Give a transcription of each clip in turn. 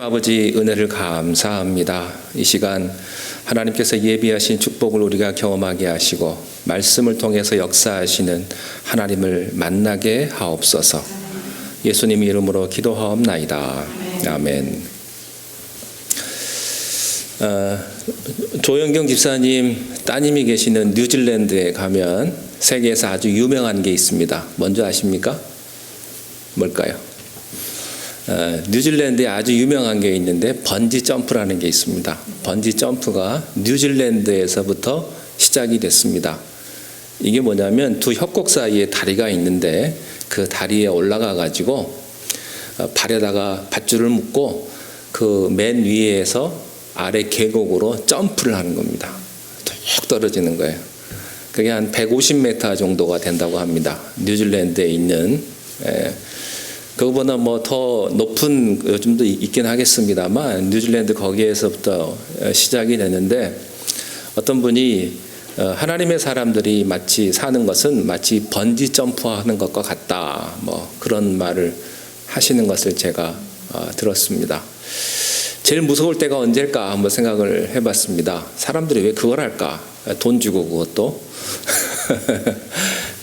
아버지 은혜를 감사합니다. 이 시간 하나님께서 예비하신 축복을 우리가 경험하게 하시고 말씀을 통해서 역사하시는 하나님을 만나게 하옵소서. 예수님 이름으로 기도하옵나이다. 아멘. 조영경 집사님 따님이 계시는 뉴질랜드에 가면 세계에서 아주 유명한 게 있습니다. 뭔지 아십니까? 뭘까요? 뉴질랜드에 아주 유명한 게 있는데 번지 점프라는 게 있습니다. 번지 점프가 뉴질랜드에서부터 시작이 됐습니다. 이게 뭐냐면 두 협곡 사이에 다리가 있는데 그 다리에 올라가 가지고 발에다가 밧줄을 묶고 그 맨 위에서 아래 계곡으로 점프를 하는 겁니다. 툭 떨어지는 거예요. 그게 한 150m 정도가 된다고 합니다. 뉴질랜드에 있는 그거보다 뭐 더 높은 요즘도 있긴 하겠습니다만 뉴질랜드 거기에서부터 시작이 되는데 어떤 분이 하나님의 사람들이 마치 사는 것은 마치 번지 점프하는 것과 같다 뭐 그런 말을 하시는 것을 제가 들었습니다. 제일 무서울 때가 언제일까 한번 생각을 해봤습니다. 사람들이 왜 그걸 할까? 돈 주고 그것도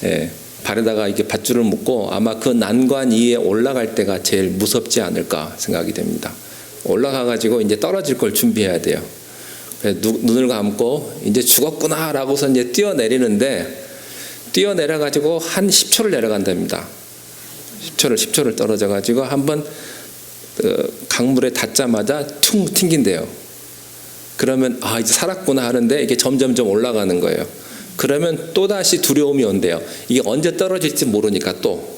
예. 발에다가 이렇게 밧줄을 묶고 아마 그 난관 위에 올라갈 때가 제일 무섭지 않을까 생각이 됩니다. 올라가가지고 이제 떨어질 걸 준비해야 돼요. 눈을 감고 이제 죽었구나라고서 이제 뛰어내리는데 뛰어내려가지고 한 10초를 내려간답니다. 10초를 떨어져가지고 한번 강물에 닿자마자 퉁 튕긴대요. 그러면 이제 살았구나 하는데 이게 점점점 올라가는 거예요. 그러면 또다시 두려움이 온대요. 이게 언제 떨어질지 모르니까 또.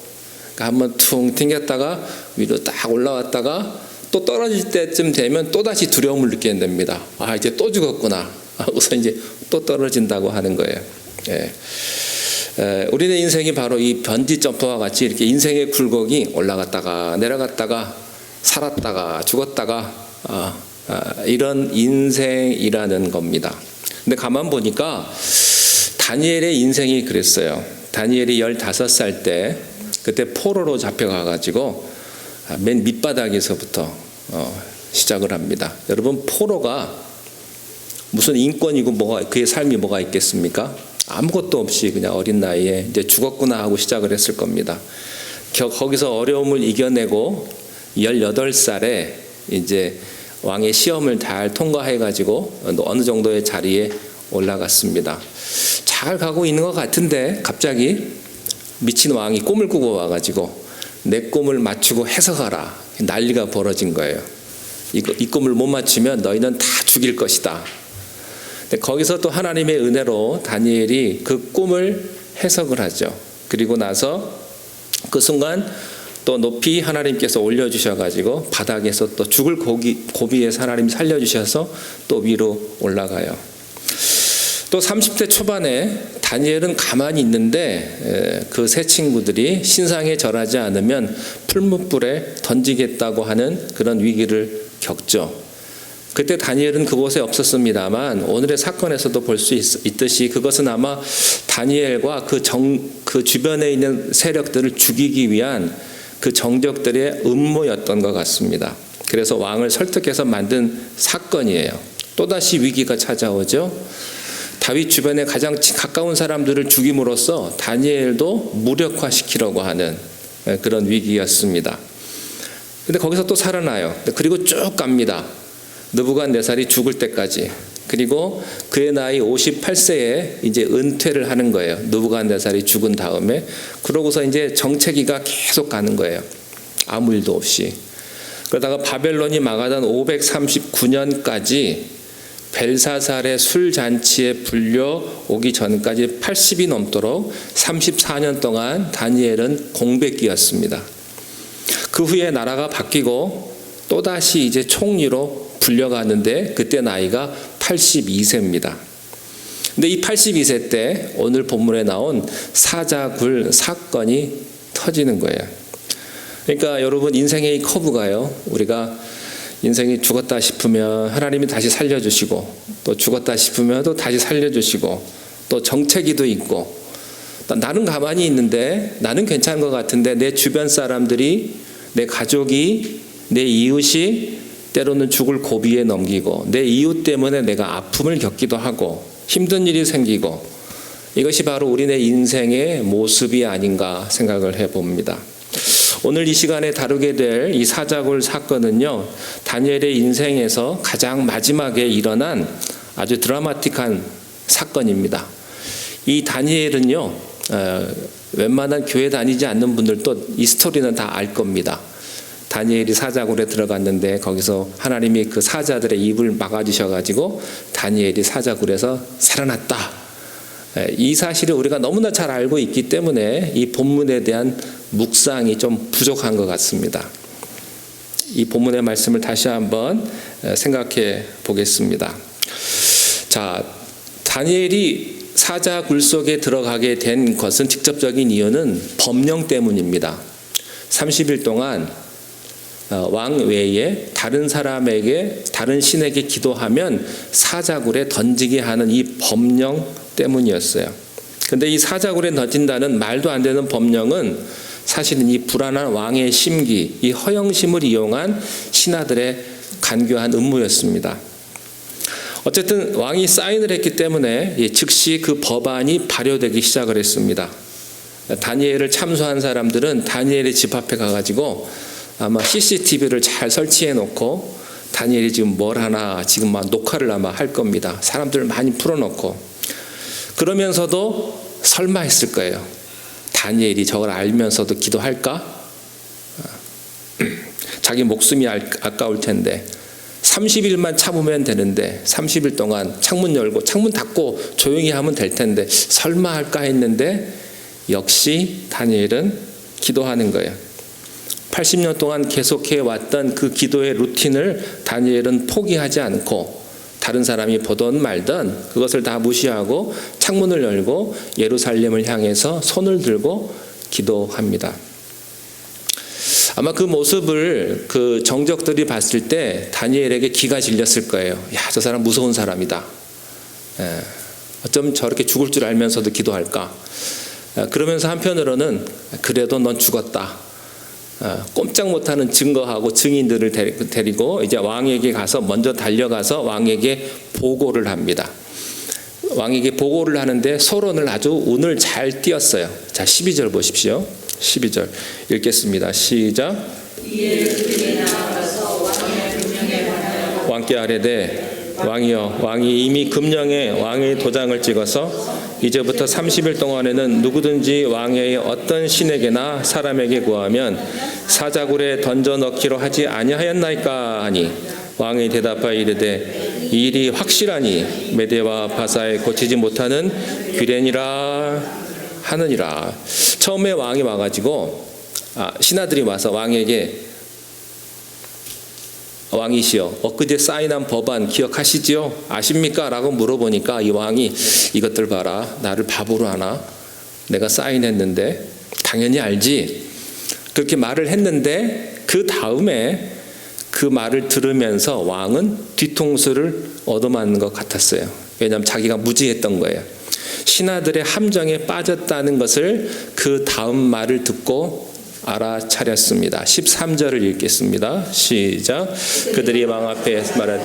그러니까 한번 퉁 튕겼다가 위로 딱 올라왔다가 또 떨어질 때쯤 되면 또다시 두려움을 느끼게 됩니다. 이제 또 죽었구나. 하고서 이제 또 떨어진다고 하는 거예요. 예. 우리의 인생이 바로 이 번지 점프와 같이 이렇게 인생의 굴곡이 올라갔다가 내려갔다가 살았다가 죽었다가 이런 인생이라는 겁니다. 근데 가만 보니까 다니엘의 인생이 그랬어요. 다니엘이 15살 때 그때 포로로 잡혀가가지고 맨 밑바닥에서부터 시작을 합니다. 여러분 포로가 무슨 인권이고 뭐가 그의 삶이 뭐가 있겠습니까? 아무것도 없이 그냥 어린 나이에 이제 죽었구나 하고 시작을 했을 겁니다. 거기서 어려움을 이겨내고 18살에 이제 왕의 시험을 잘 통과해가지고 어느 정도의 자리에 올라갔습니다. 잘 가고 있는 것 같은데 갑자기 미친 왕이 꿈을 꾸고 와가지고 내 꿈을 맞추고 해석하라 난리가 벌어진 거예요. 이 꿈을 못 맞추면 너희는 다 죽일 것이다. 근데 거기서 또 하나님의 은혜로 다니엘이 그 꿈을 해석을 하죠. 그리고 나서 그 순간 또 높이 하나님께서 올려주셔가지고 바닥에서 또 죽을 고비에서 하나님 살려주셔서 또 위로 올라가요. 또 30대 초반에 다니엘은 가만히 있는데 그 세 친구들이 신상에 절하지 않으면 풀무불에 던지겠다고 하는 그런 위기를 겪죠. 그때 다니엘은 그곳에 없었습니다만 오늘의 사건에서도 볼 수 있듯이 그것은 아마 다니엘과 그 주변에 있는 세력들을 죽이기 위한 그 정적들의 음모였던 것 같습니다. 그래서 왕을 설득해서 만든 사건이에요. 또다시 위기가 찾아오죠. 다윗 주변에 가장 가까운 사람들을 죽임으로써 다니엘도 무력화시키려고 하는 그런 위기였습니다. 근데 거기서 또 살아나요. 그리고 쭉 갑니다. 느부갓네살이 죽을 때까지. 그리고 그의 나이 58세에 이제 은퇴를 하는 거예요. 느부갓네살이 죽은 다음에. 그러고서 이제 정체기가 계속 가는 거예요. 아무 일도 없이. 그러다가 바벨론이 망하던 539년까지 벨사살의 술잔치에 불려오기 전까지 80이 넘도록 34년 동안 다니엘은 공백기였습니다. 그 후에 나라가 바뀌고 또다시 이제 총리로 불려가는데 그때 나이가 82세입니다. 근데 이 82세 때 오늘 본문에 나온 사자굴 사건이 터지는 거예요. 그러니까 여러분 인생의 이 커브가요. 우리가 인생이 죽었다 싶으면 하나님이 다시 살려주시고 또 죽었다 싶으면 또 다시 살려주시고 또 정체기도 있고 나는 가만히 있는데 나는 괜찮은 것 같은데 내 주변 사람들이 내 가족이 내 이웃이 때로는 죽을 고비에 넘기고 내 이웃 때문에 내가 아픔을 겪기도 하고 힘든 일이 생기고 이것이 바로 우리네 인생의 모습이 아닌가 생각을 해봅니다. 오늘 이 시간에 다루게 될 이 사자굴 사건은요, 다니엘의 인생에서 가장 마지막에 일어난 아주 드라마틱한 사건입니다. 이 다니엘은요, 웬만한 교회 다니지 않는 분들도 이 스토리는 다 알 겁니다. 다니엘이 사자굴에 들어갔는데 거기서 하나님이 그 사자들의 입을 막아주셔가지고 다니엘이 사자굴에서 살아났다. 이 사실을 우리가 너무나 잘 알고 있기 때문에 이 본문에 대한 묵상이 좀 부족한 것 같습니다. 이 본문의 말씀을 다시 한번 생각해 보겠습니다. 자, 다니엘이 사자굴 속에 들어가게 된 것은 직접적인 이유는 법령 때문입니다. 30일 동안 왕 외에 다른 사람에게, 다른 신에게 기도하면 사자굴에 던지게 하는 이 법령 때문이었어요. 근데 이 사자굴에 던진다는 말도 안 되는 법령은 사실은 이 불안한 왕의 심기, 이 허영심을 이용한 신하들의 간교한 음모였습니다. 어쨌든 왕이 사인을 했기 때문에 즉시 그 법안이 발효되기 시작을 했습니다. 다니엘을 참소한 사람들은 다니엘의 집 앞에 가가지고 아마 CCTV를 잘 설치해 놓고 다니엘이 지금 뭘 하나 지금 막 녹화를 아마 할 겁니다. 사람들 많이 풀어놓고. 그러면서도 설마 했을 거예요. 다니엘이 저걸 알면서도 기도할까? 자기 목숨이 아까울 텐데 30일만 참으면 되는데 30일 동안 창문 열고 창문 닫고 조용히 하면 될 텐데 설마 할까 했는데 역시 다니엘은 기도하는 거예요. 80년 동안 계속해 왔던 그 기도의 루틴을 다니엘은 포기하지 않고 다른 사람이 보던 말던 그것을 다 무시하고 창문을 열고 예루살렘을 향해서 손을 들고 기도합니다. 아마 그 모습을 그 정적들이 봤을 때 다니엘에게 기가 질렸을 거예요. 야, 저 사람 무서운 사람이다. 어쩜 저렇게 죽을 줄 알면서도 기도할까? 그러면서 한편으로는 그래도 넌 죽었다. 꼼짝 못하는 증거하고 증인들을 데리고 이제 왕에게 가서 먼저 달려가서 왕에게 보고를 합니다. 왕에게 보고를 하는데 서론을 아주 운을 잘 띄었어요. 자, 12절 보십시오. 12절 읽겠습니다. 시작. 왕께 아뢰되 왕이여, 왕이 이미 금령에 왕의 도장을 찍어서 이제부터 30일 동안에는 누구든지 왕의 어떤 신에게나 사람에게 구하면 사자굴에 던져 넣기로 하지 아니하였나이까 하니 왕이 대답하여 이르되 이 일이 확실하니 메대와 바사에 고치지 못하는 규례니라 하느니라. 처음에 왕이 와가지고 신하들이 와서 왕에게 왕이시여, 엊그제 사인한 법안 기억하시지요? 아십니까? 라고 물어보니까 이 왕이 이것들 봐라, 나를 바보로 하나? 내가 사인했는데 당연히 알지. 그렇게 말을 했는데 그 다음에 그 말을 들으면서 왕은 뒤통수를 얻어맞는 것 같았어요. 왜냐하면 자기가 무지했던 거예요. 신하들의 함정에 빠졌다는 것을 그 다음 말을 듣고 알아차렸습니다. 13절을 읽겠습니다. 시작. 그들이 왕 앞에 말하되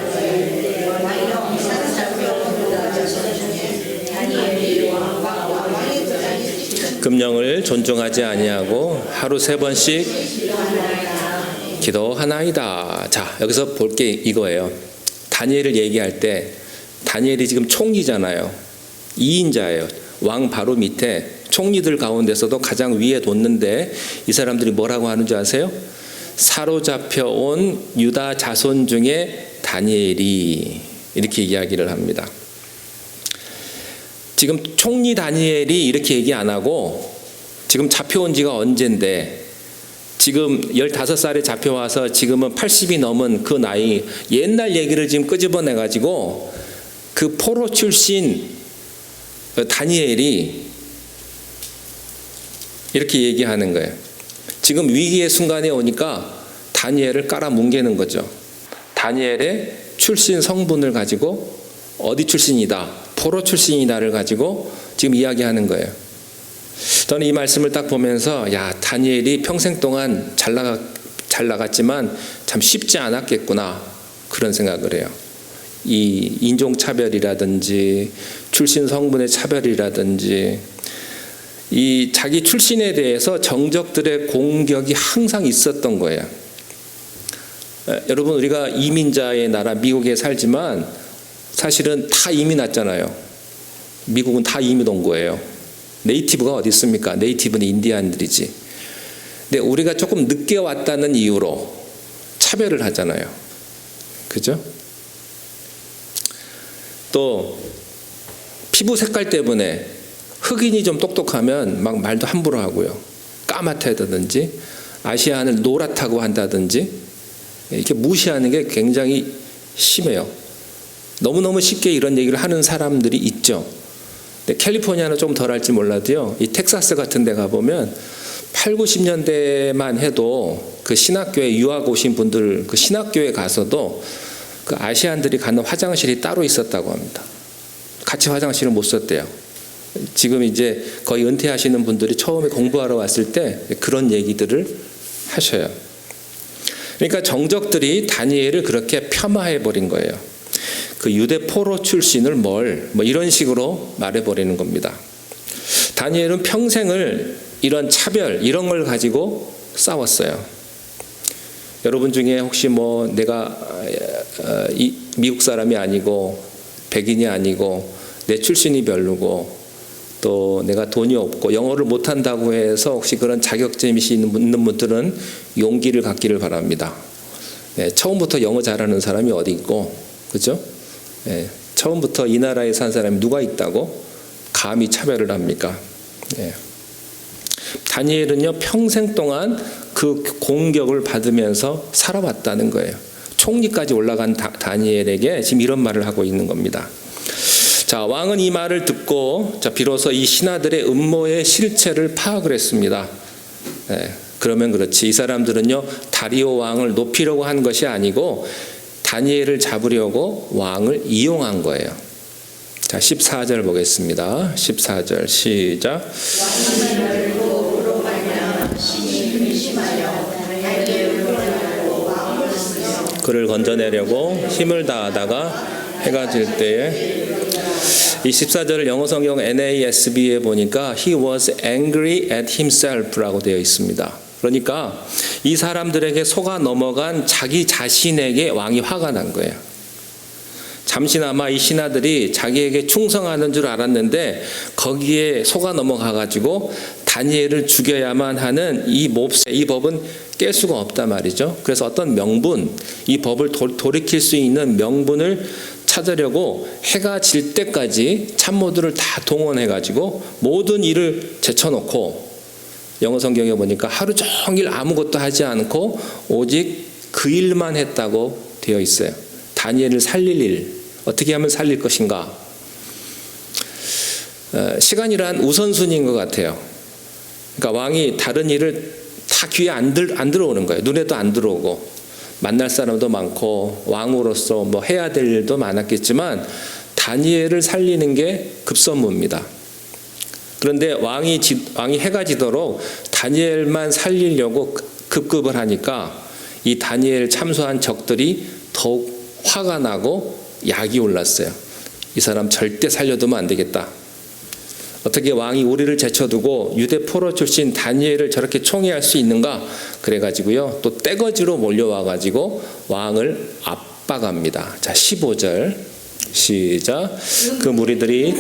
금령을 존중하지 아니하고 하루 3번씩 기도하나이다. 자, 여기서 볼 게 이거예요. 다니엘을 얘기할 때 다니엘이 지금 총리잖아요. 2인자예요. 왕 바로 밑에 총리들 가운데서도 가장 위에 뒀는데 이 사람들이 뭐라고 하는 줄 아세요? 사로잡혀 온 유다 자손 중에 다니엘이, 이렇게 이야기를 합니다. 지금 총리 다니엘이 이렇게 얘기 안 하고 지금 잡혀온 지가 언젠데 지금 15살에 잡혀와서 지금은 80이 넘은 그 나이, 옛날 얘기를 지금 끄집어내가지고 그 포로 출신 다니엘이 이렇게 얘기하는 거예요. 지금 위기의 순간에 오니까 다니엘을 깔아뭉개는 거죠. 다니엘의 출신 성분을 가지고 어디 출신이다, 포로 출신이다를 가지고 지금 이야기하는 거예요. 저는 이 말씀을 딱 보면서 야, 다니엘이 평생 동안 잘 나갔지만 참 쉽지 않았겠구나. 그런 생각을 해요. 이 인종차별이라든지 출신 성분의 차별이라든지 이 자기 출신에 대해서 정적들의 공격이 항상 있었던 거예요. 여러분, 우리가 이민자의 나라 미국에 살지만 사실은 다 이민 왔잖아요. 미국은 다 이민 온 거예요. 네이티브가 어디 있습니까? 네이티브는 인디안들이지. 근데 우리가 조금 늦게 왔다는 이유로 차별을 하잖아요. 그죠? 또 피부 색깔 때문에 흑인이 좀 똑똑하면 막 말도 함부로 하고요. 까맣다든지 아시아인을 노랗다고 한다든지 이렇게 무시하는 게 굉장히 심해요. 너무너무 쉽게 이런 얘기를 하는 사람들이 있죠. 근데 캘리포니아는 좀 덜할지 몰라도요. 이 텍사스 같은 데 가보면 8, 90년대만 해도 그 신학교에 유학 오신 분들 그 신학교에 가서도 그 아시안들이 가는 화장실이 따로 있었다고 합니다. 같이 화장실을 못 썼대요. 지금 이제 거의 은퇴하시는 분들이 처음에 공부하러 왔을 때 그런 얘기들을 하셔요. 그러니까 정적들이 다니엘을 그렇게 폄하해 버린 거예요. 그 유대 포로 출신을 뭐 이런 식으로 말해버리는 겁니다. 다니엘은 평생을 이런 차별 이런 걸 가지고 싸웠어요. 여러분 중에 혹시 내가 미국 사람이 아니고 백인이 아니고 내 출신이 별로고 또 내가 돈이 없고 영어를 못한다고 해서 혹시 그런 자격증이 있는 분들은 용기를 갖기를 바랍니다. 처음부터 영어 잘하는 사람이 어디 있고, 그죠? 처음부터 이 나라에 산 사람이 누가 있다고 감히 차별을 합니까? 다니엘은요 평생 동안 그 공격을 받으면서 살아왔다는 거예요. 총리까지 올라간 다니엘에게 지금 이런 말을 하고 있는 겁니다. 자, 왕은 이 말을 듣고 비로소 이 신하들의 음모의 실체를 파악을 했습니다. 그러면 그렇지. 이 사람들은요 다리오 왕을 높이려고 한 것이 아니고 다니엘을 잡으려고 왕을 이용한 거예요. 자, 14절 보겠습니다. 14절 시작. 그를 건져내려고 힘을 다하다가 해가 질 때에 이 14절을 영어 성경 NASB에 보니까 He was angry at himself라고 되어 있습니다. 그러니까 이 사람들에게 속아 넘어간 자기 자신에게 왕이 화가 난 거예요. 잠시나마 이 신하들이 자기에게 충성하는 줄 알았는데 거기에 속아 넘어가가지고 다니엘을 죽여야만 하는 이 법은 깰 수가 없단 말이죠. 그래서 어떤 명분, 이 법을 돌이킬 수 있는 명분을 찾으려고 해가 질 때까지 참모들을 다 동원해가지고 모든 일을 제쳐놓고 영어 성경에 보니까 하루 종일 아무것도 하지 않고 오직 그 일만 했다고 되어 있어요. 다니엘을 살릴 일, 어떻게 하면 살릴 것인가. 시간이란 우선순위인 것 같아요. 그러니까 왕이 다른 일을 다 귀에 안 들어오는 거예요. 눈에도 안 들어오고 만날 사람도 많고 왕으로서 해야 될 일도 많았겠지만 다니엘을 살리는 게 급선무입니다. 그런데 왕이 해가 지도록 다니엘만 살리려고 급급을 하니까 이 다니엘 참소한 적들이 더욱 화가 나고 약이 올랐어요. 이 사람 절대 살려두면 안 되겠다. 어떻게 왕이 우리를 제쳐두고 유대 포로 출신 다니엘을 저렇게 총애할 수 있는가? 그래가지고요 또 떼거지로 몰려와가지고 왕을 압박합니다. 자, 15절 시작. 그 무리들이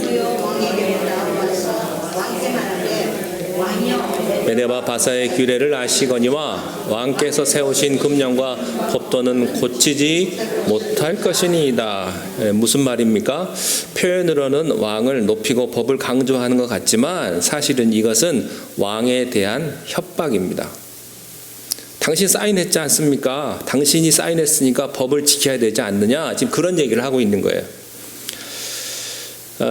메데바 바사의 규례를 아시거니와 왕께서 세우신 금령과 법도는 고치지 못할 것이니이다. 무슨 말입니까? 표현으로는 왕을 높이고 법을 강조하는 것 같지만 사실은 이것은 왕에 대한 협박입니다. 당신 사인했지 않습니까? 당신이 사인했으니까 법을 지켜야 되지 않느냐? 지금 그런 얘기를 하고 있는 거예요.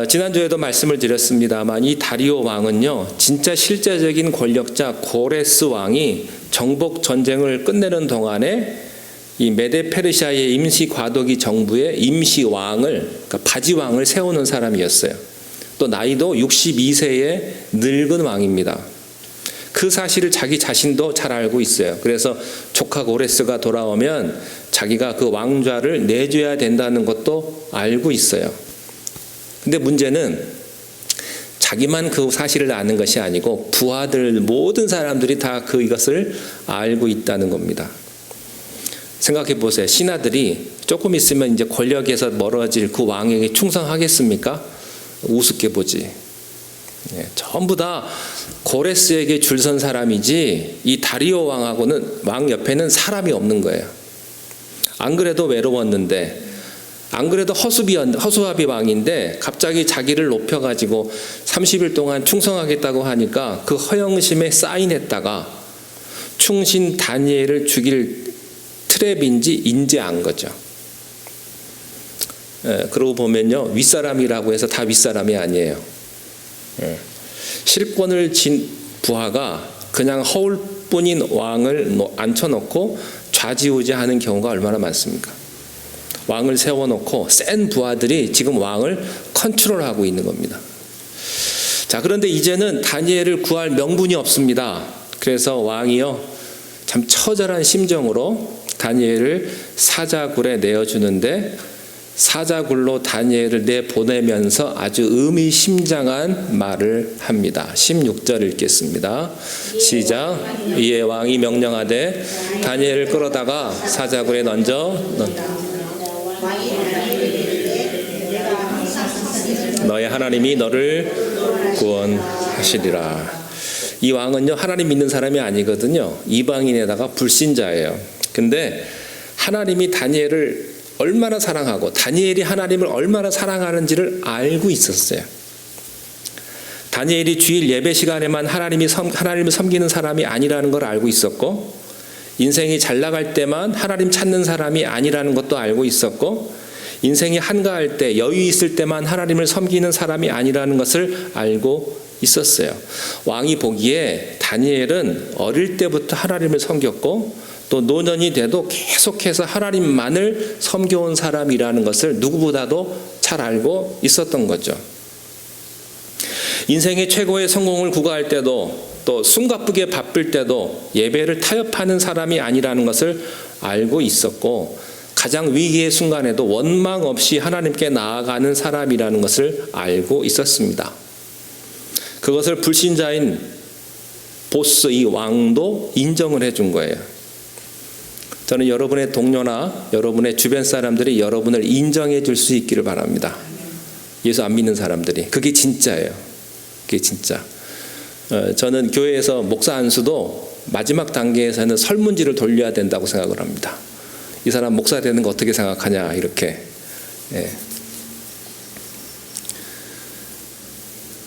지난주에도 말씀을 드렸습니다만 이 다리오 왕은요 진짜 실제적인 권력자 고레스 왕이 정복 전쟁을 끝내는 동안에 이 메데 페르시아의 임시 과도기 정부의 임시 왕을 그러니까 바지 왕을 세우는 사람이었어요. 또 나이도 62세의 늙은 왕입니다. 그 사실을 자기 자신도 잘 알고 있어요. 그래서 조카 고레스가 돌아오면 자기가 그 왕좌를 내줘야 된다는 것도 알고 있어요. 근데 문제는 자기만 그 사실을 아는 것이 아니고 부하들 모든 사람들이 다 이것을 알고 있다는 겁니다. 생각해 보세요. 신하들이 조금 있으면 이제 권력에서 멀어질 그 왕에게 충성하겠습니까? 우습게 보지. 전부 다 고레스에게 줄선 사람이지 이 다리오 왕 옆에는 사람이 없는 거예요. 안 그래도 외로웠는데, 안 그래도 허수아비 왕인데 갑자기 자기를 높여가지고 30일 동안 충성하겠다고 하니까 그 허영심에 사인했다가 충신 다니엘을 죽일 트랩인지 인지한 거죠. 그러고 보면요, 윗사람이라고 해서 다 윗사람이 아니에요. 실권을 진 부하가 그냥 허울뿐인 왕을 앉혀놓고 좌지우지하는 경우가 얼마나 많습니까? 왕을 세워놓고 센 부하들이 지금 왕을 컨트롤하고 있는 겁니다. 자, 그런데 이제는 다니엘을 구할 명분이 없습니다. 그래서 왕이요, 참 처절한 심정으로 다니엘을 사자굴에 내어주는데, 사자굴로 다니엘을 내보내면서 아주 의미심장한 말을 합니다. 16절 읽겠습니다. 시작. 이에 왕이 명령하되 다니엘을 끌어다가 사자굴에 던져 너의 하나님이 너를 구원하시리라. 이 왕은요, 하나님 믿는 사람이 아니거든요. 이방인에다가 불신자예요. 근데 하나님이 다니엘을 얼마나 사랑하고 다니엘이 하나님을 얼마나 사랑하는지를 알고 있었어요. 다니엘이 주일 예배 시간에만 하나님을 섬기는 사람이 아니라는 걸 알고 있었고, 인생이 잘 나갈 때만 하나님 찾는 사람이 아니라는 것도 알고 있었고, 인생이 한가할 때, 여유 있을 때만 하나님을 섬기는 사람이 아니라는 것을 알고 있었어요. 왕이 보기에 다니엘은 어릴 때부터 하나님을 섬겼고 또 노년이 돼도 계속해서 하나님만을 섬겨온 사람이라는 것을 누구보다도 잘 알고 있었던 거죠. 인생의 최고의 성공을 구가할 때도 또 숨가쁘게 바쁠 때도 예배를 타협하는 사람이 아니라는 것을 알고 있었고, 가장 위기의 순간에도 원망 없이 하나님께 나아가는 사람이라는 것을 알고 있었습니다. 그것을 불신자인 보스 이 왕도 인정을 해준 거예요. 저는 여러분의 동료나 여러분의 주변 사람들이 여러분을 인정해 줄 수 있기를 바랍니다. 예수 안 믿는 사람들이. 그게 진짜예요. 그게 진짜. 저는 교회에서 목사 안수도 마지막 단계에서는 설문지를 돌려야 된다고 생각을 합니다. 이 사람 목사 되는 거 어떻게 생각하냐, 이렇게.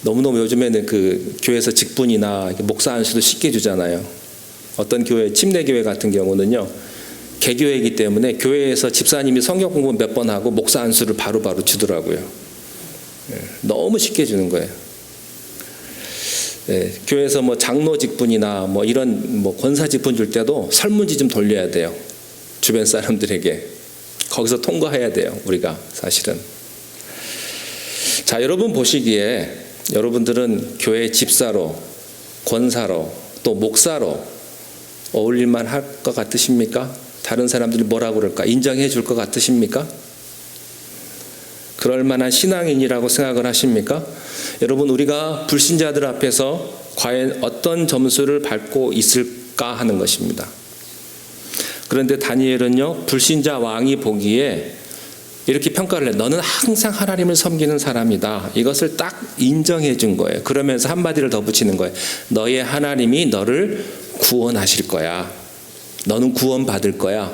너무너무 요즘에는 그 교회에서 직분이나 목사 안수도 쉽게 주잖아요. 어떤 교회, 침례교회 같은 경우는요, 개교회이기 때문에 교회에서 집사님이 성경 공부 몇 번 하고 목사 안수를 바로바로 주더라고요. 너무 쉽게 주는 거예요. 교회에서 뭐 장로 직분이나 뭐 이런 뭐 권사 직분 줄 때도 설문지 좀 돌려야 돼요. 주변 사람들에게. 거기서 통과해야 돼요, 우리가 사실은. 자, 여러분 보시기에 여러분들은 교회 집사로, 권사로, 또 목사로 어울릴만 할 것 같으십니까? 다른 사람들이 뭐라고 그럴까? 인정해 줄 것 같으십니까? 그럴 만한 신앙인이라고 생각을 하십니까? 여러분, 우리가 불신자들 앞에서 과연 어떤 점수를 받고 있을까 하는 것입니다. 그런데 다니엘은요, 불신자 왕이 보기에 이렇게 평가를 해. 너는 항상 하나님을 섬기는 사람이다. 이것을 딱 인정해 준 거예요. 그러면서 한마디를 더 붙이는 거예요. 너의 하나님이 너를 구원하실 거야. 너는 구원받을 거야.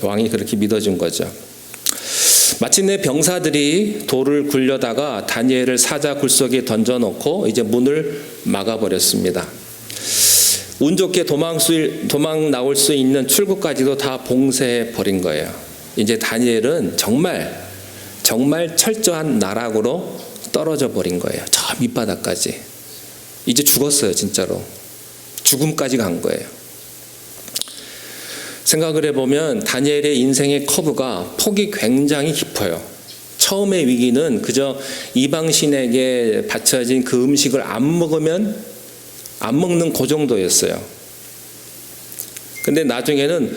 왕이 그렇게 믿어준 거죠. 마침내 병사들이 돌을 굴려다가 다니엘을 사자굴 속에 던져놓고 이제 문을 막아버렸습니다. 운 좋게 도망 나올 수 있는 출구까지도 다 봉쇄해 버린 거예요. 이제 다니엘은 정말 철저한 나락으로 떨어져 버린 거예요. 저 밑바닥까지. 이제 죽었어요, 진짜로. 죽음까지 간 거예요. 생각을 해보면 다니엘의 인생의 커브가 폭이 굉장히 깊어요. 처음의 위기는 그저 이방신에게 바쳐진 그 음식을 안 먹으면 안 먹는 그 정도였어요. 근데 나중에는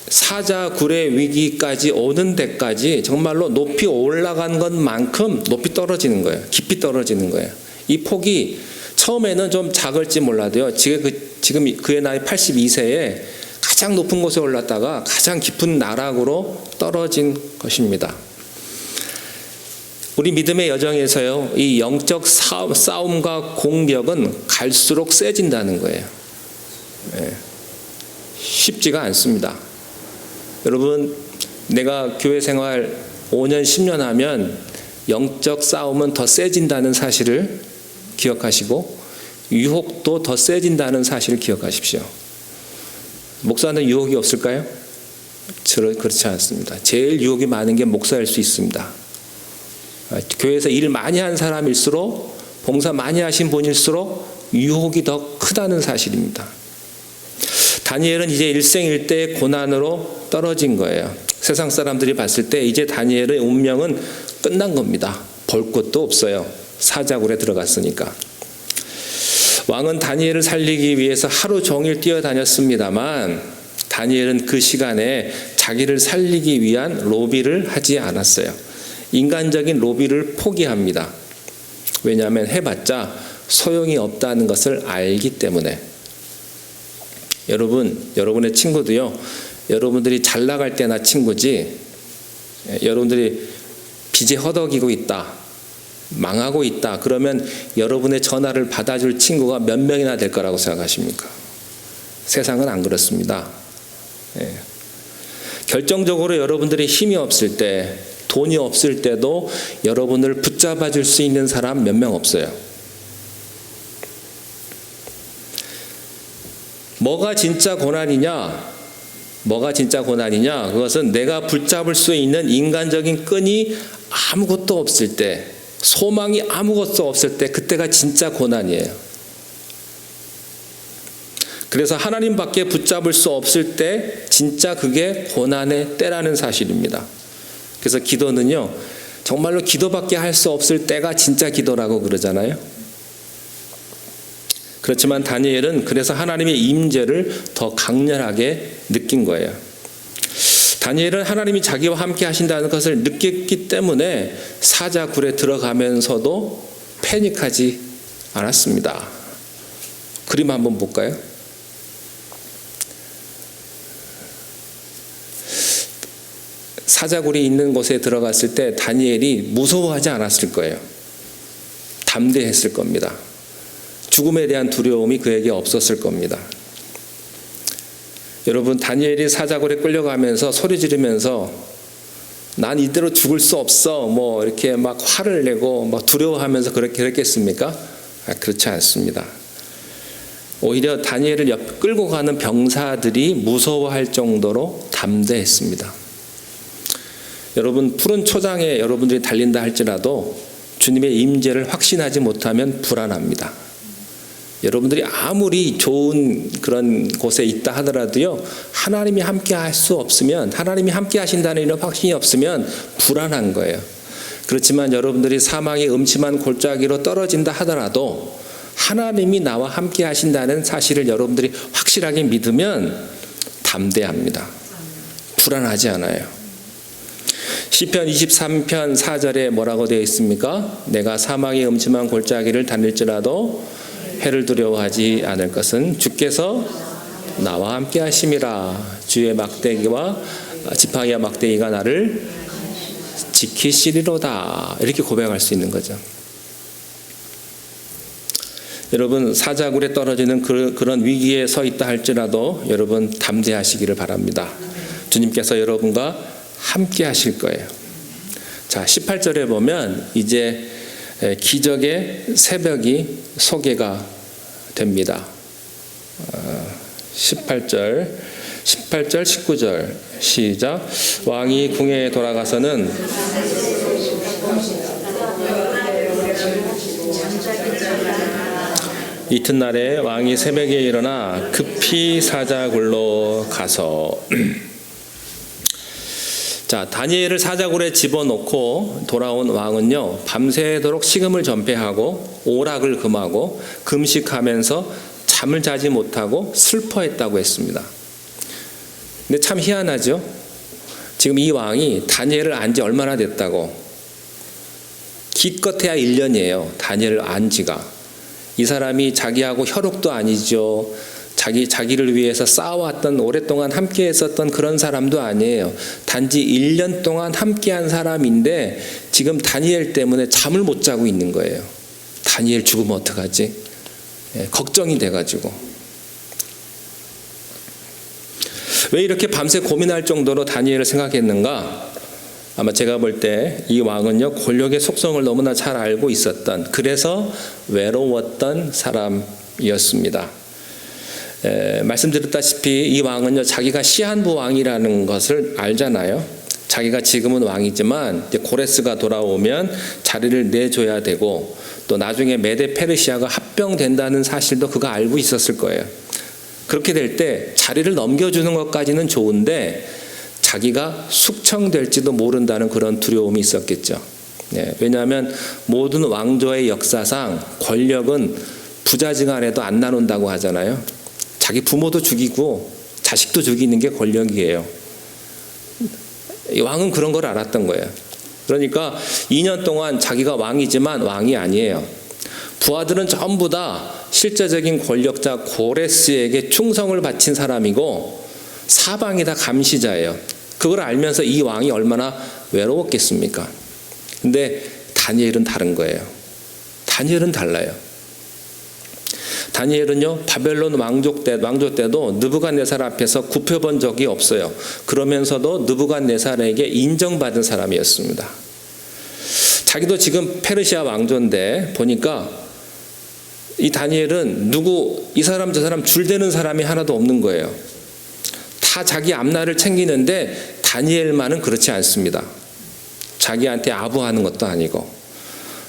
사자굴의 위기까지 오는 데까지 정말로 높이 올라간 것만큼 높이 떨어지는 거예요. 깊이 떨어지는 거예요. 이 폭이 처음에는 좀 작을지 몰라도요. 지금 그의 나이 82세에 가장 높은 곳에 올랐다가 가장 깊은 나락으로 떨어진 것입니다. 우리 믿음의 여정에서요, 이 영적 싸움과 공격은 갈수록 세진다는 거예요. 쉽지가 않습니다. 여러분, 내가 교회 생활 5년, 10년 하면 영적 싸움은 더 세진다는 사실을 기억하시고 유혹도 더 세진다는 사실을 기억하십시오. 목사는 유혹이 없을까요? 그렇지 않습니다. 제일 유혹이 많은 게 목사일 수 있습니다. 교회에서 일 많이 한 사람일수록, 봉사 많이 하신 분일수록 유혹이 더 크다는 사실입니다. 다니엘은 이제 일생일대의 고난으로 떨어진 거예요. 세상 사람들이 봤을 때 이제 다니엘의 운명은 끝난 겁니다. 볼 것도 없어요. 사자굴에 들어갔으니까. 왕은 다니엘을 살리기 위해서 하루 종일 뛰어다녔습니다만 다니엘은 그 시간에 자기를 살리기 위한 로비를 하지 않았어요. 인간적인 로비를 포기합니다. 왜냐하면 해봤자 소용이 없다는 것을 알기 때문에. 여러분의 친구도요, 여러분들이 잘 나갈 때나 친구지, 여러분들이 빚에 허덕이고 있다, 망하고 있다, 그러면 여러분의 전화를 받아줄 친구가 몇 명이나 될 거라고 생각하십니까? 세상은 안 그렇습니다. 결정적으로 여러분들이 힘이 없을 때, 돈이 없을 때도 여러분을 붙잡아 줄 수 있는 사람 몇 명 없어요. 뭐가 진짜 고난이냐? 그것은 내가 붙잡을 수 있는 인간적인 끈이 아무것도 없을 때, 소망이 아무것도 없을 때, 그때가 진짜 고난이에요. 그래서 하나님밖에 붙잡을 수 없을 때 진짜 그게 고난의 때라는 사실입니다. 그래서 기도는요, 정말로 기도밖에 할 수 없을 때가 진짜 기도라고 그러잖아요. 그렇지만 다니엘은 그래서 하나님의 임재를 더 강렬하게 느낀 거예요. 다니엘은 하나님이 자기와 함께 하신다는 것을 느꼈기 때문에 사자굴에 들어가면서도 패닉하지 않았습니다. 그림 한번 볼까요? 사자굴이 있는 곳에 들어갔을 때 다니엘이 무서워하지 않았을 거예요. 담대했을 겁니다. 죽음에 대한 두려움이 그에게 없었을 겁니다. 여러분, 다니엘이 사자굴에 끌려가면서 소리 지르면서 난 이대로 죽을 수 없어, 뭐 이렇게 막 화를 내고 막 두려워하면서 그랬겠습니까? 그렇지 않습니다. 오히려 다니엘을 끌고 가는 병사들이 무서워할 정도로 담대했습니다. 여러분, 푸른 초장에 여러분들이 달린다 할지라도 주님의 임재를 확신하지 못하면 불안합니다. 여러분들이 아무리 좋은 그런 곳에 있다 하더라도요, 하나님이 함께 할 수 없으면, 하나님이 함께 하신다는 이런 확신이 없으면 불안한 거예요. 그렇지만 여러분들이 사망의 음침한 골짜기로 떨어진다 하더라도 하나님이 나와 함께 하신다는 사실을 여러분들이 확실하게 믿으면 담대합니다. 불안하지 않아요. 시편 23편 4절에 뭐라고 되어 있습니까? 내가 사망의 음침한 골짜기를 다닐지라도 해를 두려워하지 않을 것은 주께서 나와 함께 하심이라. 주의 막대기와 지팡이와 막대기가 나를 지키시리로다. 이렇게 고백할 수 있는 거죠. 여러분, 사자굴에 떨어지는 그런 위기에 서 있다 할지라도 여러분 담대하시기를 바랍니다. 주님께서 여러분과 함께 하실 거예요. 자, 18절에 보면 이제 기적의 새벽이 소개가 됩니다. 18절, 19절 시작. 왕이 궁에 돌아가서는 이튿날에 왕이 새벽에 일어나 급히 사자굴로 가서 자, 다니엘을 사자굴에 집어넣고 돌아온 왕은요, 밤새도록 식음을 전폐하고 오락을 금하고 금식하면서 잠을 자지 못하고 슬퍼했다고 했습니다. 근데 참 희한하죠? 지금 이 왕이 다니엘을 안 지 얼마나 됐다고? 기껏해야 1년이에요. 다니엘을 안 지가. 이 사람이 자기하고 혈육도 아니죠. 자기를 위해서 싸워왔던, 오랫동안 함께 했었던 그런 사람도 아니에요. 단지 1년 동안 함께한 사람인데 지금 다니엘 때문에 잠을 못 자고 있는 거예요. 다니엘 죽으면 어떡하지? 걱정이 돼가지고. 왜 이렇게 밤새 고민할 정도로 다니엘을 생각했는가? 아마 제가 볼 때 이 왕은요, 권력의 속성을 너무나 잘 알고 있었던, 그래서 외로웠던 사람이었습니다. 말씀드렸다시피 이 왕은요, 자기가 시한부 왕이라는 것을 알잖아요. 자기가 지금은 왕이지만 이제 고레스가 돌아오면 자리를 내줘야 되고, 또 나중에 메데 페르시아가 합병된다는 사실도 그가 알고 있었을 거예요. 그렇게 될 때 자리를 넘겨주는 것까지는 좋은데 자기가 숙청될지도 모른다는 그런 두려움이 있었겠죠. 왜냐하면 모든 왕조의 역사상 권력은 부자지간에도 안 나눈다고 하잖아요. 자기 부모도 죽이고 자식도 죽이는 게 권력이에요. 이 왕은 그런 걸 알았던 거예요. 그러니까 2년 동안 자기가 왕이지만 왕이 아니에요. 부하들은 전부 다 실제적인 권력자 고레스에게 충성을 바친 사람이고 사방이 다 감시자예요. 그걸 알면서 이 왕이 얼마나 외로웠겠습니까? 근데 다니엘은 다른 거예요. 다니엘은 달라요. 다니엘은요, 바벨론 왕조 때도 느부갓네살 앞에서 굽혀본 적이 없어요. 그러면서도 느부갓네살에게 인정받은 사람이었습니다. 자기도 지금 페르시아 왕조인데 보니까 이 다니엘은 이 사람 저 사람 줄대는 사람이 하나도 없는 거예요. 다 자기 앞날을 챙기는데 다니엘만은 그렇지 않습니다. 자기한테 아부하는 것도 아니고,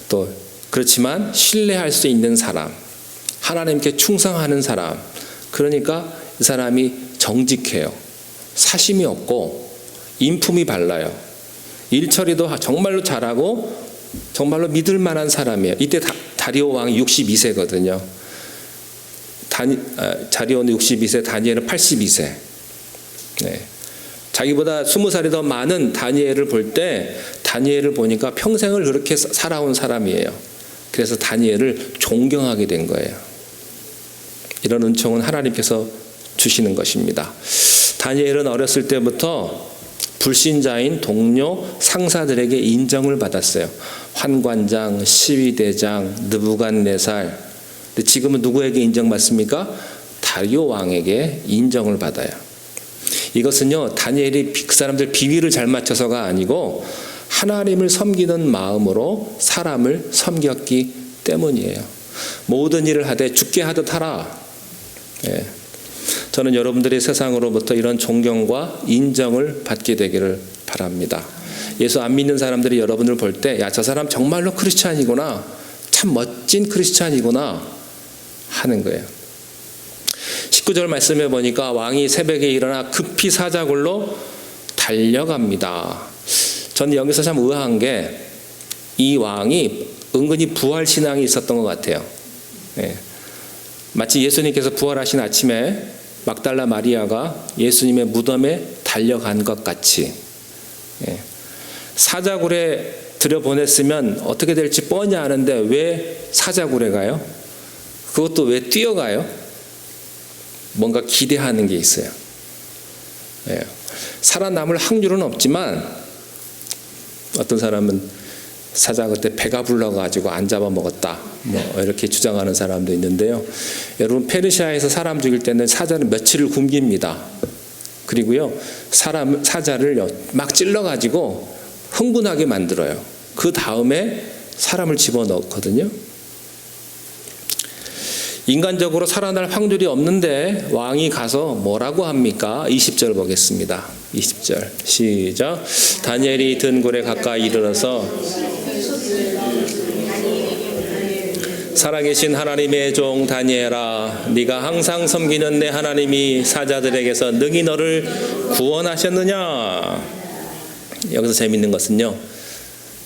또 그렇지만 신뢰할 수 있는 사람, 하나님께 충성하는 사람. 그러니까 이 사람이 정직해요. 사심이 없고 인품이 발라요. 일처리도 정말로 잘하고 정말로 믿을 만한 사람이에요. 이때 다리오 왕이 62세거든요. 다리오는 62세, 다니엘은 82세. 자기보다 20살이 더 많은 다니엘을 볼 때 다니엘을 보니까 평생을 그렇게 살아온 사람이에요. 그래서 다니엘을 존경하게 된 거예요. 이런 은총은 하나님께서 주시는 것입니다. 다니엘은 어렸을 때부터 불신자인 동료 상사들에게 인정을 받았어요. 환관장, 시위대장, 느부갓네살. 근데 지금은 누구에게 인정받습니까? 다리오 왕에게 인정을 받아요. 이것은요, 다니엘이 그 사람들 비위를 잘 맞춰서가 아니고 하나님을 섬기는 마음으로 사람을 섬겼기 때문이에요. 모든 일을 하되 죽게 하듯 하라. 저는 여러분들이 세상으로부터 이런 존경과 인정을 받게 되기를 바랍니다. 예수 안 믿는 사람들이 여러분을 볼 때, 야, 저 사람 정말로 크리스찬이구나, 참 멋진 크리스찬이구나 하는 거예요. 19절 말씀에 보니까 왕이 새벽에 일어나 급히 사자굴로 달려갑니다. 저는 여기서 참 의아한 게 이 왕이 은근히 부활신앙이 있었던 것 같아요. 마치 예수님께서 부활하신 아침에 막달라 마리아가 예수님의 무덤에 달려간 것 같이. 사자굴에 들여보냈으면 어떻게 될지 뻔히 아는데 왜 사자굴에 가요? 그것도 왜 뛰어가요? 뭔가 기대하는 게 있어요. 살아남을 확률은 없지만 어떤 사람은 사자 그때 배가 불러가지고 안 잡아먹었다, 이렇게 주장하는 사람도 있는데요. 여러분, 페르시아에서 사람 죽일 때는 사자는 며칠을 굶깁니다. 그리고요, 사자를 막 찔러가지고 흥분하게 만들어요. 그 다음에 사람을 집어넣거든요. 인간적으로 살아날 확률이 없는데 왕이 가서 뭐라고 합니까? 20절 보겠습니다. 20절 시작. 다니엘이 든 굴에 가까이 이르러서 살아계신 하나님의 종 다니엘아, 네가 항상 섬기는 내 하나님이 사자들에게서 능히 너를 구원하셨느냐. 여기서 재밌는 것은요,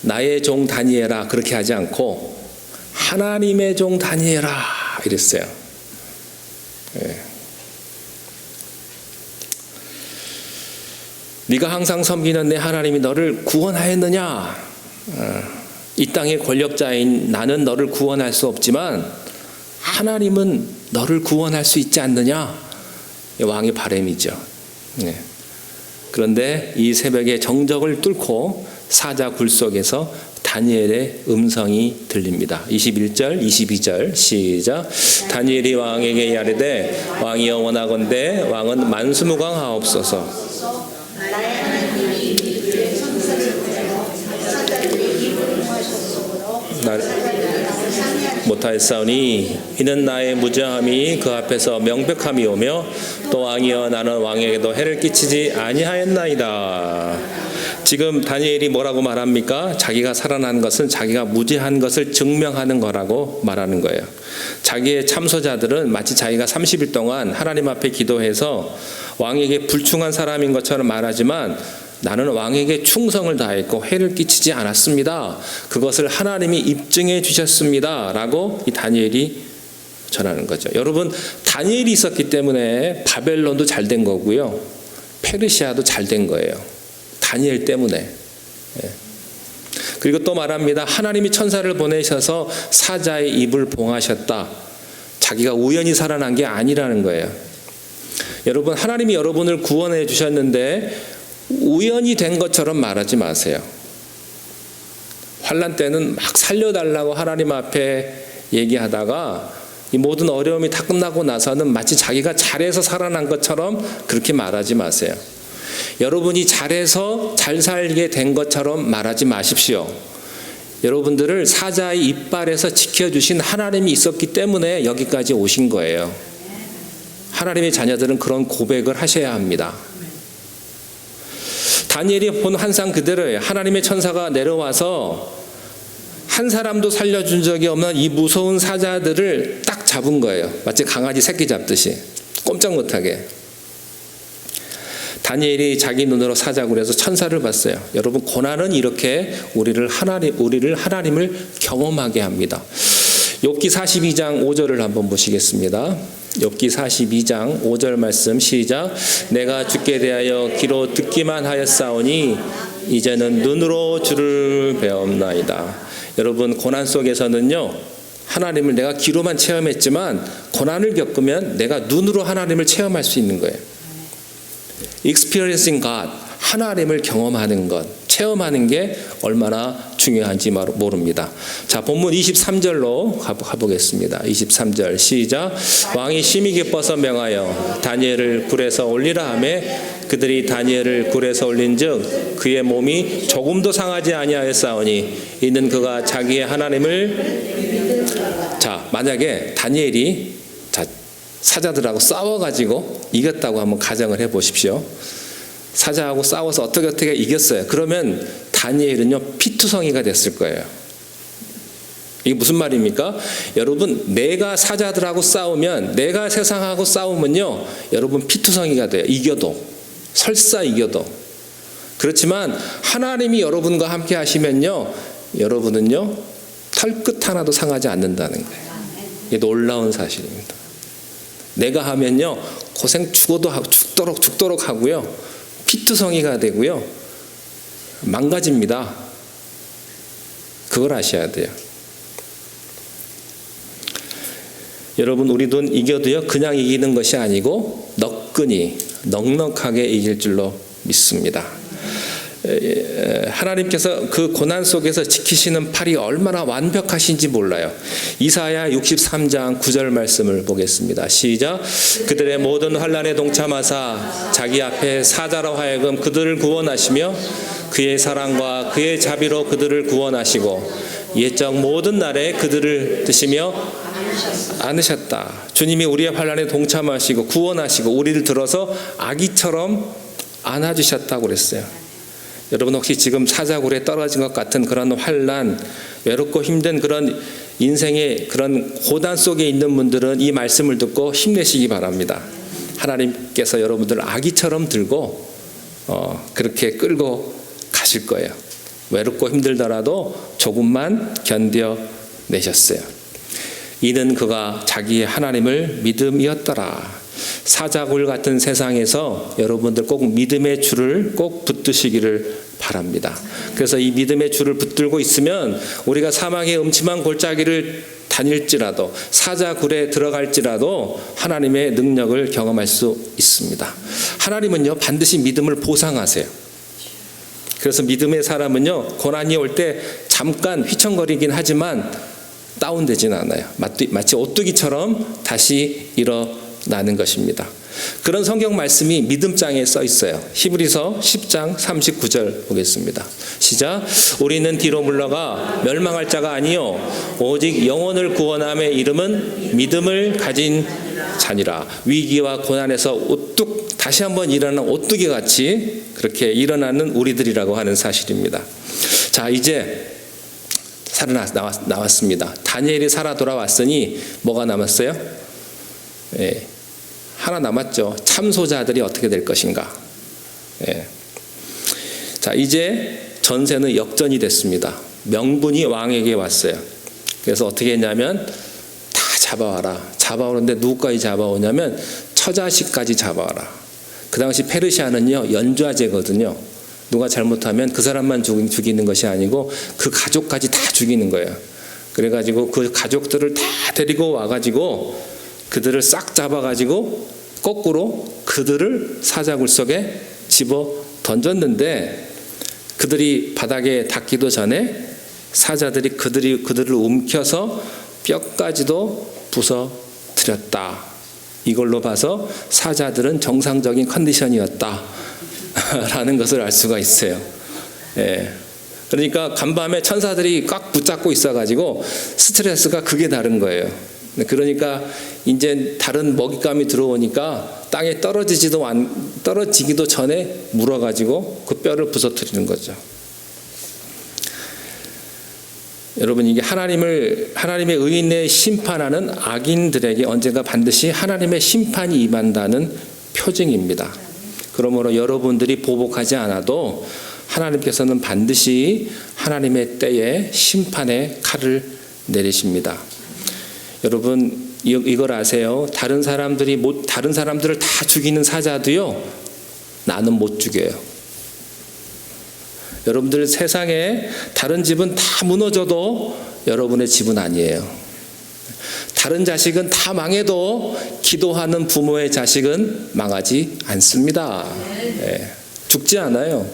나의 종 다니엘아 그렇게 하지 않고 하나님의 종 다니엘아 이랬어요. 네가 항상 섬기는 내 하나님이 너를 구원하였느냐? 이 땅의 권력자인 나는 너를 구원할 수 없지만 하나님은 너를 구원할 수 있지 않느냐? 왕의 바람이죠. 그런데 이 새벽에 정적을 뚫고 사자 굴 속에서 다니엘의 음성이 들립니다. 21절, 22절 시작. 다니엘이 왕에게 이르되 왕이여 원하건대 왕은 만수무강하옵소서. 못하였사오니 이는 나의 무죄함이 그 앞에서 명백함이 오며 또 왕이여 나는 왕에게도 해를 끼치지 아니하였나이다. 지금 다니엘이 뭐라고 말합니까? 자기가 살아난 것은 자기가 무죄한 것을 증명하는 거라고 말하는 거예요. 자기의 참소자들은 마치 자기가 30일 동안 하나님 앞에 기도해서 왕에게 불충한 사람인 것처럼 말하지만 나는 왕에게 충성을 다했고 해를 끼치지 않았습니다. 그것을 하나님이 입증해 주셨습니다. 라고 이 다니엘이 전하는 거죠. 여러분, 다니엘이 있었기 때문에 바벨론도 잘 된 거고요. 페르시아도 잘 된 거예요. 다니엘 때문에. 그리고 또 말합니다. 하나님이 천사를 보내셔서 사자의 입을 봉하셨다. 자기가 우연히 살아난 게 아니라는 거예요. 여러분, 하나님이 여러분을 구원해 주셨는데 우연히 된 것처럼 말하지 마세요. 환난 때는 막 살려달라고 하나님 앞에 얘기하다가 이 모든 어려움이 다 끝나고 나서는 마치 자기가 잘해서 살아난 것처럼 그렇게 말하지 마세요. 여러분이 잘해서 잘 살게 된 것처럼 말하지 마십시오. 여러분들을 사자의 이빨에서 지켜주신 하나님이 있었기 때문에 여기까지 오신 거예요. 하나님의 자녀들은 그런 고백을 하셔야 합니다. 다니엘이 본 환상 그대로예요. 하나님의 천사가 내려와서 한 사람도 살려준 적이 없는 이 무서운 사자들을 딱 잡은 거예요. 마치 강아지 새끼 잡듯이 꼼짝 못하게. 다니엘이 자기 눈으로 사자굴에서 천사를 봤어요. 여러분, 고난은 이렇게 우리를 하나님을 경험하게 합니다. 욥기 42장 5절을 한번 보시겠습니다. 욥기 42장 5절 말씀 시작. 내가 주께 대하여 귀로 듣기만 하였사오니 이제는 눈으로 주를 배웠나이다. 여러분, 고난 속에서는요, 하나님을 내가 귀로만 체험했지만 고난을 겪으면 내가 눈으로 하나님을 체험할 수 있는 거예요. Experiencing God, 하나님을 경험하는 것, 체험하는 게 얼마나 중요한지 모릅니다. 자, 본문 23절로 가보겠습니다. 23절 시작. 왕이 심히 기뻐서 명하여 다니엘을 굴에서 올리라 하며 그들이 다니엘을 굴에서 올린즉 그의 몸이 조금도 상하지 아니하였사오니 이는 그가 자기의 하나님을. 자, 만약에 다니엘이 사자들하고 싸워가지고 이겼다고 한번 가정을 해보십시오. 사자하고 싸워서 어떻게 이겼어요. 그러면 다니엘은요, 피투성이가 됐을 거예요. 이게 무슨 말입니까? 여러분, 내가 사자들하고 싸우면, 내가 세상하고 싸우면요, 여러분 피투성이가 돼요. 이겨도, 설사 이겨도. 그렇지만 하나님이 여러분과 함께 하시면요, 여러분은요, 털끝 하나도 상하지 않는다는 거예요. 이게 놀라운 사실입니다. 내가 하면요, 고생 죽도록 하고요, 피투성이가 되고요, 망가집니다. 그걸 아셔야 돼요. 여러분, 우리도 이겨도요, 그냥 이기는 것이 아니고 넉넉하게 이길 줄로 믿습니다. 하나님께서 그 고난 속에서 지키시는 팔이 얼마나 완벽하신지 몰라요. 이사야 63장 9절 말씀을 보겠습니다. 시작. 그들의 모든 환난에 동참하사 자기 앞에 사자로 하여금 그들을 구원하시며 그의 사랑과 그의 자비로 그들을 구원하시고 옛적 모든 날에 그들을 드시며 안으셨다. 주님이 우리의 환난에 동참하시고 구원하시고 우리를 들어서 아기처럼 안아주셨다고 그랬어요. 여러분, 혹시 지금 사자굴에 떨어진 것 같은 그런 환난, 외롭고 힘든 그런 인생의 그런 고난 속에 있는 분들은 이 말씀을 듣고 힘내시기 바랍니다. 하나님께서 여러분들을 아기처럼 들고 그렇게 끌고 가실 거예요. 외롭고 힘들더라도 조금만 견뎌 내셨어요. 이는 그가 자기의 하나님을 믿음이었더라. 사자굴 같은 세상에서 여러분들 꼭 믿음의 줄을 꼭 붙드시기를 바랍니다. 그래서 이 믿음의 줄을 붙들고 있으면 우리가 사망의 음침한 골짜기를 다닐지라도 사자굴에 들어갈지라도 하나님의 능력을 경험할 수 있습니다. 하나님은요 반드시 믿음을 보상하세요. 그래서 믿음의 사람은요 고난이 올 때 잠깐 휘청거리긴 하지만 다운되진 않아요. 마치 오뚜기처럼 다시 일어나는 것입니다. 그런 성경 말씀이 믿음장에 써 있어요. 히브리서 10장 39절 보겠습니다. 시작. 우리는 뒤로 물러가 멸망할 자가 아니요 오직 영혼을 구원함의 이름은 믿음을 가진 자니라. 위기와 고난에서 우뚝 다시 한번 일어나는 오뚜기 같이 그렇게 일어나는 우리들이라고 하는 사실입니다. 자, 이제 나왔습니다. 다니엘이 살아 돌아왔으니 뭐가 남았어요? 예, 하나 남았죠. 참소자들이 어떻게 될 것인가. 예. 자, 이제 전세는 역전이 됐습니다. 명분이 왕에게 왔어요. 그래서 어떻게 했냐면 다 잡아와라. 잡아오는데 누구까지 잡아오냐면 처자식까지 잡아와라. 그 당시 페르시아는요 연좌제거든요. 누가 잘못하면 그 사람만 죽이는 것이 아니고 그 가족까지 다 죽이는 거예요. 그래가지고 그 가족들을 다 데리고 와가지고 그들을 싹 잡아가지고 거꾸로 그들을 사자굴 속에 집어 던졌는데 그들이 바닥에 닿기도 전에 사자들이 그들을 움켜서 뼈까지도 부서뜨렸다. 이걸로 봐서 사자들은 정상적인 컨디션이었다. 라는 것을 알 수가 있어요. 예. 그러니까 간밤에 천사들이 꽉 붙잡고 있어가지고 스트레스가 극에 다른 거예요. 그러니까 이제 다른 먹잇감이 들어오니까 땅에 떨어지기도 전에 물어가지고 그 뼈를 부서뜨리는 거죠. 여러분 이게 하나님의 의인의 심판하는 악인들에게 언젠가 반드시 하나님의 심판이 임한다는 표징입니다. 그러므로 여러분들이 보복하지 않아도 하나님께서는 반드시 하나님의 때에 심판의 칼을 내리십니다. 여러분 이걸 아세요? 다른 사람들을 다 죽이는 사자도요 나는 못 죽여요. 여러분들 세상에 다른 집은 다 무너져도 여러분의 집은 아니에요. 다른 자식은 다 망해도 기도하는 부모의 자식은 망하지 않습니다. 네. 죽지 않아요.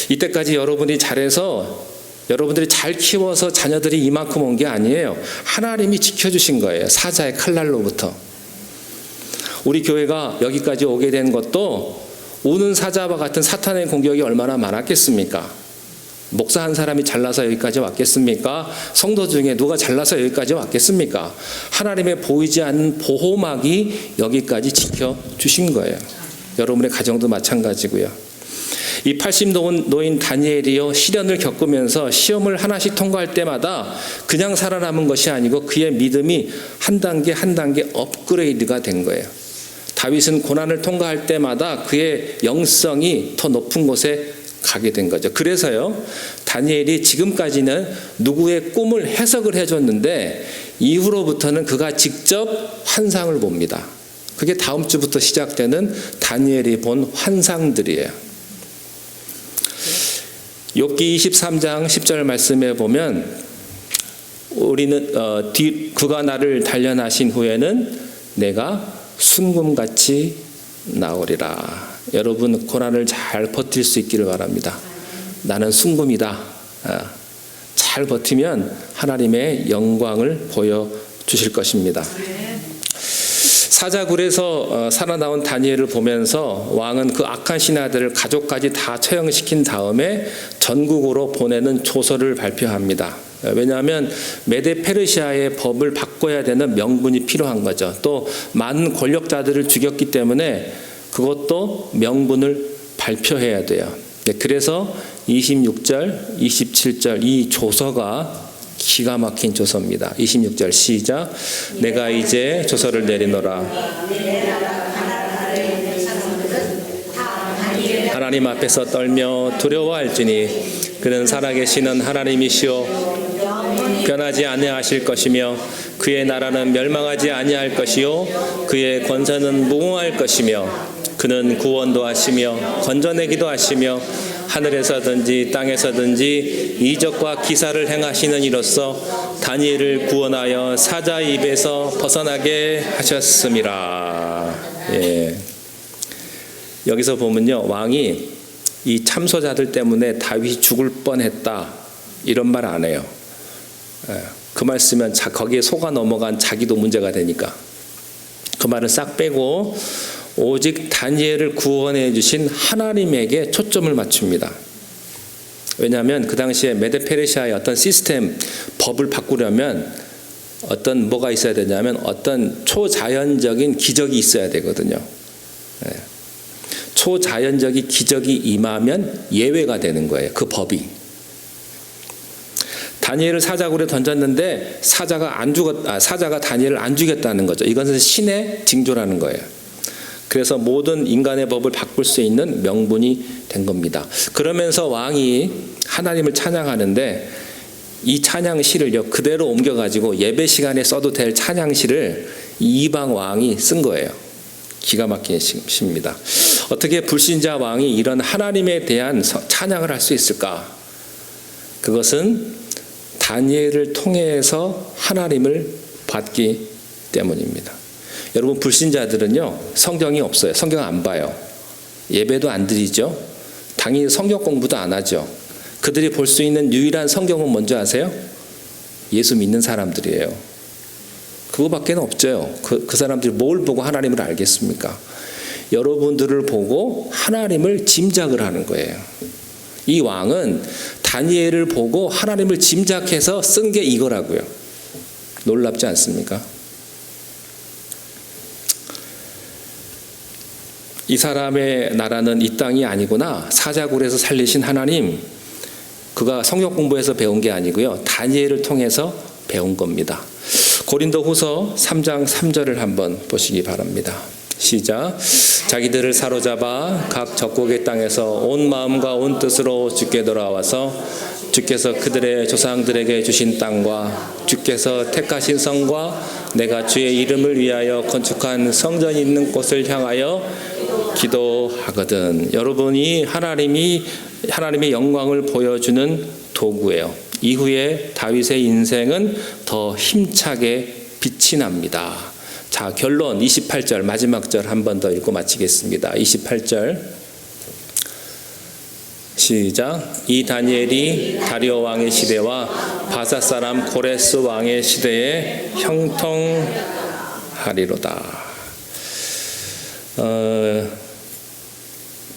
이때까지 여러분이 잘해서 여러분들이 잘 키워서 자녀들이 이만큼 온 게 아니에요. 하나님이 지켜주신 거예요. 사자의 칼날로부터. 우리 교회가 여기까지 오게 된 것도 우는 사자와 같은 사탄의 공격이 얼마나 많았겠습니까? 목사 한 사람이 잘나서 여기까지 왔겠습니까? 성도 중에 누가 잘나서 여기까지 왔겠습니까? 하나님의 보이지 않는 보호막이 여기까지 지켜주신 거예요. 여러분의 가정도 마찬가지고요. 이 80노인 다니엘이요 시련을 겪으면서 시험을 하나씩 통과할 때마다 그냥 살아남은 것이 아니고 그의 믿음이 한 단계 업그레이드가 된 거예요. 다윗은 고난을 통과할 때마다 그의 영성이 더 높은 곳에 가게 된 거죠. 그래서요 다니엘이 지금까지는 누구의 꿈을 해석을 해줬는데 이후로부터는 그가 직접 환상을 봅니다. 그게 다음 주부터 시작되는 다니엘이 본 환상들이에요. 욥기 23장 10절 말씀에 보면 우리는 그가 나를 단련하신 후에는 내가 순금같이 나오리라. 여러분 고난을 잘 버틸 수 있기를 바랍니다. 나는 순금이다. 잘 버티면 하나님의 영광을 보여주실 것입니다. 사자굴에서 살아나온 다니엘을 보면서 왕은 그 악한 신하들을 가족까지 다 처형시킨 다음에 전국으로 보내는 조서를 발표합니다. 왜냐하면 메데 페르시아의 법을 바꿔야 되는 명분이 필요한 거죠. 또 많은 권력자들을 죽였기 때문에 그것도 명분을 발표해야 돼요. 그래서 26절, 27절 이 조서가 기가 막힌 조서입니다. 26절 시작. 내가 이제 조서를 내리노라. 하나님 앞에서 떨며 두려워할지니 그는 살아계시는 하나님이시오 변하지 아니하실 것이며 그의 나라는 멸망하지 아니할 것이요 그의 권세는 무궁할 것이며 그는 구원도 하시며 건져내기도 하시며 하늘에서든지 땅에서든지 이적과 기사를 행하시는 이로써 다니엘을 구원하여 사자 입에서 벗어나게 하셨음이라. 예. 여기서 보면요, 왕이 이 참소자들 때문에 다윗이 죽을 뻔했다 이런 말 안 해요. 그 말 쓰면 거기에 속아 넘어간 자기도 문제가 되니까 그 말을 싹 빼고 오직 다니엘을 구원해 주신 하나님에게 초점을 맞춥니다. 왜냐하면 그 당시에 메데페르시아의 어떤 시스템, 법을 바꾸려면 뭐가 있어야 되냐면 어떤 초자연적인 기적이 있어야 되거든요. 초자연적인 기적이 임하면 예외가 되는 거예요. 그 법이. 다니엘을 사자굴에 던졌는데 사자가 다니엘을 안 죽였다는 거죠. 이것은 신의 징조라는 거예요. 그래서 모든 인간의 법을 바꿀 수 있는 명분이 된 겁니다. 그러면서 왕이 하나님을 찬양하는데 이 찬양시를요 그대로 옮겨가지고 예배 시간에 써도 될 찬양시를 이방 왕이 쓴 거예요. 기가 막힌 시입니다. 어떻게 불신자 왕이 이런 하나님에 대한 찬양을 할 수 있을까? 그것은 다니엘을 통해서 하나님을 받기 때문입니다. 여러분, 불신자들은요 성경이 없어요. 성경 안 봐요. 예배도 안 드리죠. 당연히 성경 공부도 안 하죠. 그들이 볼 수 있는 유일한 성경은 뭔지 아세요? 예수 믿는 사람들이에요. 그거밖에 없죠. 그 사람들이 뭘 보고 하나님을 알겠습니까? 여러분들을 보고 하나님을 짐작을 하는 거예요. 이 왕은 다니엘을 보고 하나님을 짐작해서 쓴 게 이거라고요. 놀랍지 않습니까? 이 사람의 나라는 이 땅이 아니구나. 사자굴에서 살리신 하나님, 그가 성경 공부에서 배운 게 아니고요. 다니엘을 통해서 배운 겁니다. 고린도후서 3장 3절을 한번 보시기 바랍니다. 시작. 자기들을 사로잡아 각 적국의 땅에서 온 마음과 온 뜻으로 주께 돌아와서 주께서 그들의 조상들에게 주신 땅과 주께서 택하신 성과 내가 주의 이름을 위하여 건축한 성전이 있는 곳을 향하여 기도하거든. 여러분이 하나님의 영광을 보여주는 도구예요. 이후에 다윗의 인생은 더 힘차게 빛이 납니다. 자, 결론 28절 마지막 절 한 번 더 읽고 마치겠습니다. 28절 시작. 이 다니엘이 다리오 왕의 시대와 바사 사람 고레스 왕의 시대에 형통하리로다.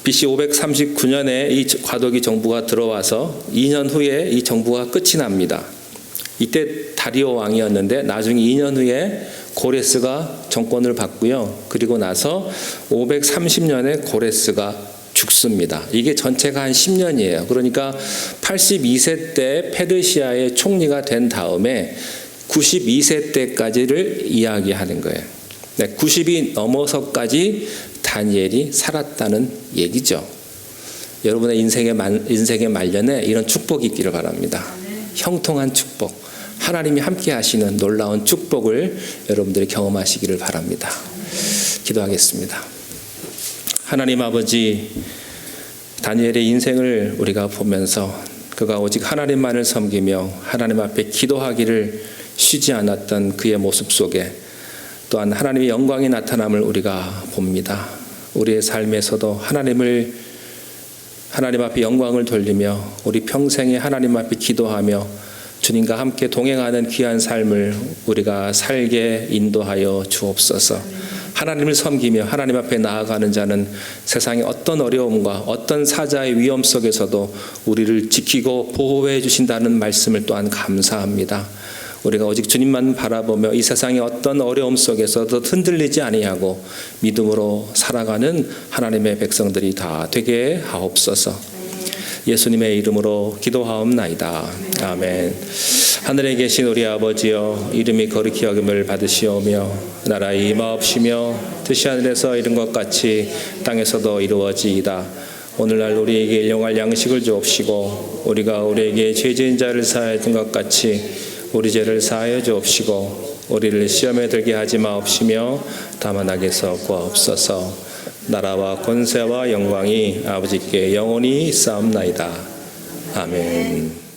BC 539년에 이 과도기 정부가 들어와서 2년 후에 이 정부가 끝이 납니다. 이때 다리오 왕이었는데 나중에 2년 후에 고레스가 정권을 받고요. 그리고 나서 530년에 고레스가 죽습니다. 이게 전체가 한 10년이에요. 그러니까 82세 때 페르시아의 총리가 된 다음에 92세 때까지를 이야기하는 거예요. 90이 넘어서까지 다니엘이 살았다는 얘기죠. 여러분의 인생의 말년에 이런 축복이 있기를 바랍니다. 형통한 축복, 하나님이 함께 하시는 놀라운 축복을 여러분들이 경험하시기를 바랍니다. 기도하겠습니다. 하나님 아버지, 다니엘의 인생을 우리가 보면서 그가 오직 하나님만을 섬기며 하나님 앞에 기도하기를 쉬지 않았던 그의 모습 속에 또한 하나님의 영광이 나타남을 우리가 봅니다. 우리의 삶에서도 하나님 앞에 영광을 돌리며 우리 평생에 하나님 앞에 기도하며 주님과 함께 동행하는 귀한 삶을 우리가 살게 인도하여 주옵소서. 하나님을 섬기며 하나님 앞에 나아가는 자는 세상의 어떤 어려움과 어떤 사자의 위험 속에서도 우리를 지키고 보호해 주신다는 말씀을 또한 감사합니다. 우리가 오직 주님만 바라보며 이 세상의 어떤 어려움 속에서도 흔들리지 아니하고 믿음으로 살아가는 하나님의 백성들이 다 되게 하옵소서. 예수님의 이름으로 기도하옵나이다. 아멘. 하늘에 계신 우리 아버지여, 이름이 거룩히 여김을 받으시오며 나라의 임하옵시며 뜻이 하늘에서 이룬 것 같이 땅에서도 이루어지이다. 오늘날 우리에게 일용할 양식을 주옵시고 우리가 우리에게 죄 지은 자를 사하였던 것 같이 우리 죄를 사하여 주옵시고 우리를 시험에 들게 하지 마옵시며 다만 악에서 구하옵소서. 나라와 권세와 영광이 아버지께 영원히 있사옵나이다. 아멘.